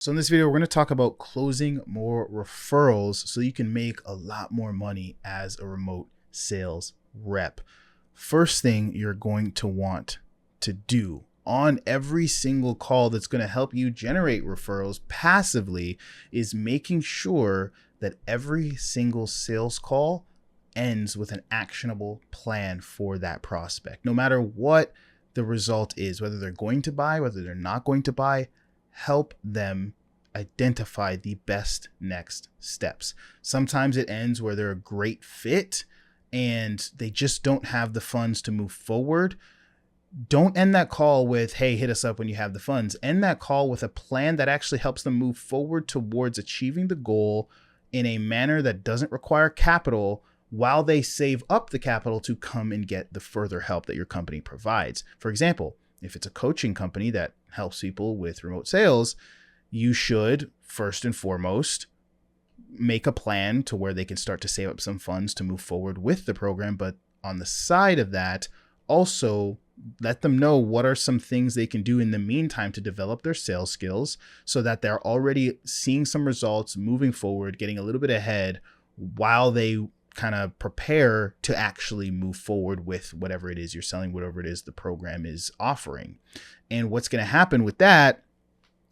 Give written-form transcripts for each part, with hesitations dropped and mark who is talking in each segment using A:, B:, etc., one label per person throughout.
A: So in this video, we're going to talk about closing more referrals so you can make a lot more money as a remote sales rep. First thing you're going to want to do on every single call that's going to help you generate referrals passively is making sure that every single sales call ends with an actionable plan for that prospect. No matter what the result is, whether they're going to buy, whether they're not going to buy, help them identify the best next steps. Sometimes it ends where they're a great fit and they just don't have the funds to move forward. Don't end that call with, hey, hit us up when you have the funds. End that call with a plan that actually helps them move forward towards achieving the goal in a manner that doesn't require capital while they save up the capital to come and get the further help that your company provides. For example, if it's a coaching company that helps people with remote sales, you should first and foremost make a plan to where they can start to save up some funds to move forward with the program. But on the side of that, also let them know what are some things they can do in the meantime to develop their sales skills so that they're already seeing some results, moving forward, getting a little bit ahead while they kind of prepare to actually move forward with whatever it is you're selling, whatever it is the program is offering. And what's going to happen with that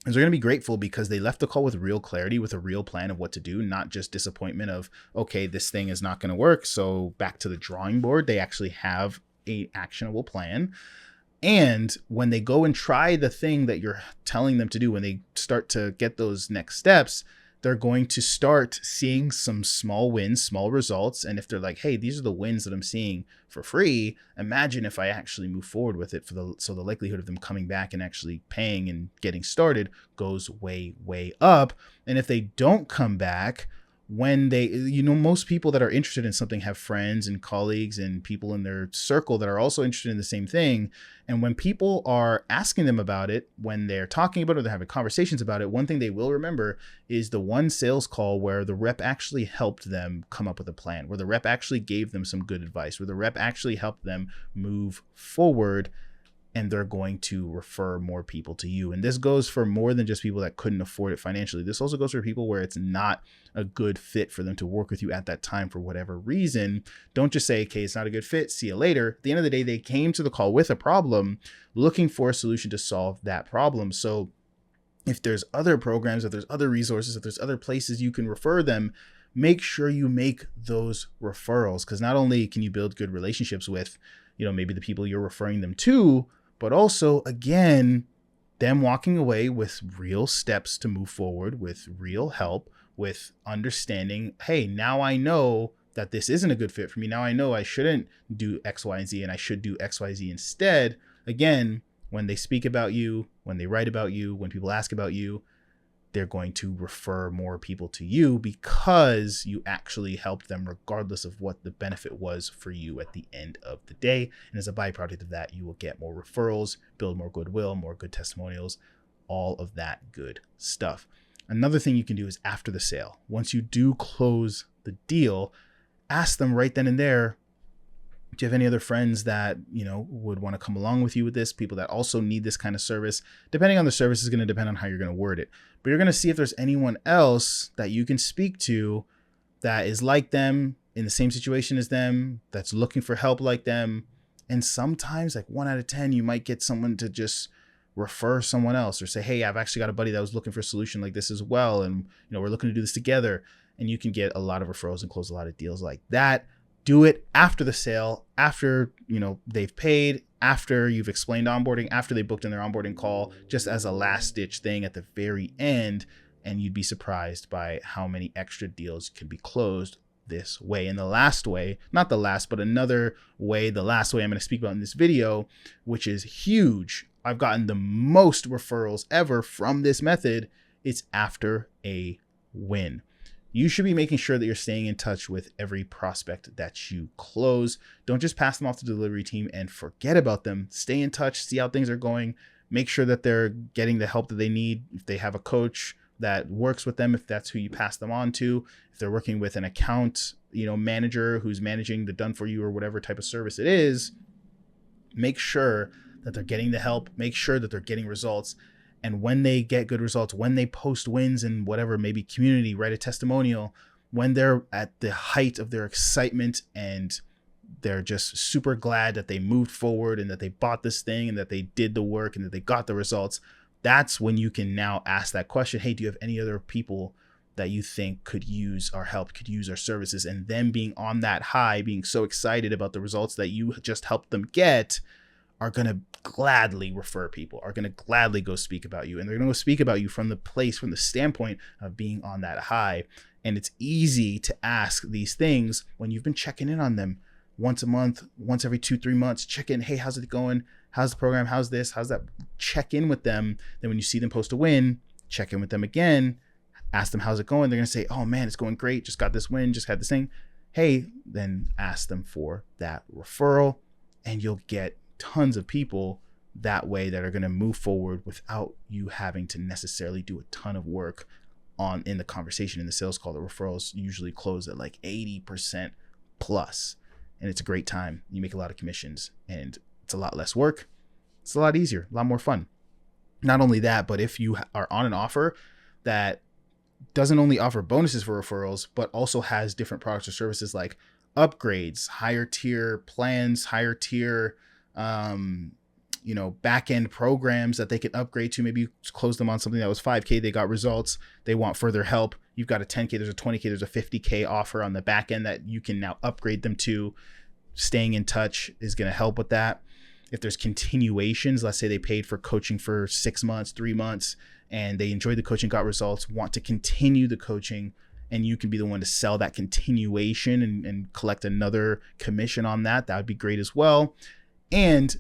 A: is they're going to be grateful because they left the call with real clarity, with a real plan of what to do, not just disappointment of, okay, this thing is not going to work, so back to the drawing board. They actually have an actionable plan. And when they go and try the thing that you're telling them to do, when they start to get those next steps, they're going to start seeing some small wins, small results. And if they're like, hey, these are the wins that I'm seeing for free, imagine if I actually move forward with it so the likelihood of them coming back and actually paying and getting started goes way, way up. And if they don't come back, when they, most people that are interested in something have friends and colleagues and people in their circle that are also interested in the same thing. And when people are asking them about it, when they're talking about it, or they're having conversations about it, one thing they will remember is the one sales call where the rep actually helped them come up with a plan, where the rep actually gave them some good advice, where the rep actually helped them move forward. And they're going to refer more people to you. And this goes for more than just people that couldn't afford it financially. This also goes for people where it's not a good fit for them to work with you at that time for whatever reason. Don't just say, okay, it's not a good fit, see you later. At the end of the day, they came to the call with a problem, looking for a solution to solve that problem. So if there's other programs, if there's other resources, if there's other places you can refer them, make sure you make those referrals. Because not only can you build good relationships with, maybe the people you're referring them to, but also, again, them walking away with real steps to move forward, with real help, with understanding, hey, now I know that this isn't a good fit for me. Now I know I shouldn't do X, Y, and Z, and I should do X, Y, Z instead. Again, when they speak about you, when they write about you, when people ask about you, they're going to refer more people to you because you actually helped them regardless of what the benefit was for you at the end of the day. And as a byproduct of that, you will get more referrals, build more goodwill, more good testimonials, all of that good stuff. Another thing you can do is after the sale, once you do close the deal, ask them right then and there, do you have any other friends that, would want to come along with you with this? People that also need this kind of service. Depending on the service is going to depend on how you're going to word it. But you're going to see if there's anyone else that you can speak to that is like them, in the same situation as them, that's looking for help like them. And sometimes, like 1 out of 10, you might get someone to just refer someone else or say, hey, I've actually got a buddy that was looking for a solution like this as well. And, we're looking to do this together. And you can get a lot of referrals and close a lot of deals like that. Do it after the sale, after, they've paid, after you've explained onboarding, after they booked in their onboarding call, just as a last ditch thing at the very end. And you'd be surprised by how many extra deals can be closed this way. And the last way, not the last, but another way, the last way I'm going to speak about in this video, which is huge. I've gotten the most referrals ever from this method. It's after a win. You should be making sure that you're staying in touch with every prospect that you close. Don't just pass them off to the delivery team and forget about them. Stay in touch, see how things are going. Make sure that they're getting the help that they need. If they have a coach that works with them, if that's who you pass them on to, if they're working with an account, manager who's managing the done for you or whatever type of service it is, make sure that they're getting the help, make sure that they're getting results, And when they get good results, when they post wins in whatever, maybe community, write a testimonial, when they're at the height of their excitement and they're just super glad that they moved forward and that they bought this thing and that they did the work and that they got the results, that's when you can now ask that question. Hey, do you have any other people that you think could use our help, could use our services? And them being on that high, being so excited about the results that you just helped them get, are going to gladly refer people, are going to gladly go speak about you. And they're going to go speak about you from the standpoint of being on that high. And it's easy to ask these things when you've been checking in on them once a month, once every 2-3 months, check in. Hey, how's it going? How's the program? How's this? How's that? Check in with them. Then when you see them post a win, check in with them again, ask them, how's it going? They're going to say, oh man, it's going great. Just got this win, just had this thing. Hey, then ask them for that referral, and you'll get tons of people that way that are going to move forward without you having to necessarily do a ton of work in the conversation, in the sales call. The referrals usually close at like 80% plus, and it's a great time. You make a lot of commissions, and it's a lot less work. It's a lot easier, a lot more fun. Not only that, but if you are on an offer that doesn't only offer bonuses for referrals, but also has different products or services like upgrades, higher tier plans, higher tier back-end programs that they can upgrade to. Maybe you close them on something that was $5K, they got results, they want further help. You've got a $10K, there's a $20K, there's a $50K offer on the back end that you can now upgrade them to. Staying in touch is going to help with that. If there's continuations, let's say they paid for coaching for 6 months, 3 months, and they enjoyed the coaching, got results, want to continue the coaching, and you can be the one to sell that continuation and collect another commission on that, that would be great as well. And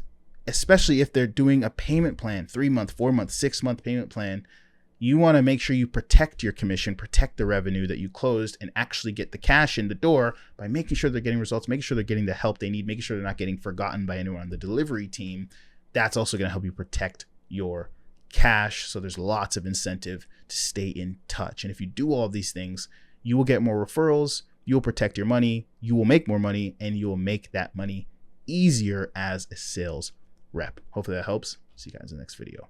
A: especially if they're doing a payment plan, 3-month, 4-month, 6-month payment plan, you want to make sure you protect your commission, protect the revenue that you closed, and actually get the cash in the door by making sure they're getting results, making sure they're getting the help they need, making sure they're not getting forgotten by anyone on the delivery team. That's also going to help you protect your cash. So there's lots of incentive to stay in touch. And if you do all of these things, you will get more referrals, you'll protect your money, you will make more money, and you will make that money easier as a sales rep. Hopefully that helps. See you guys in the next video.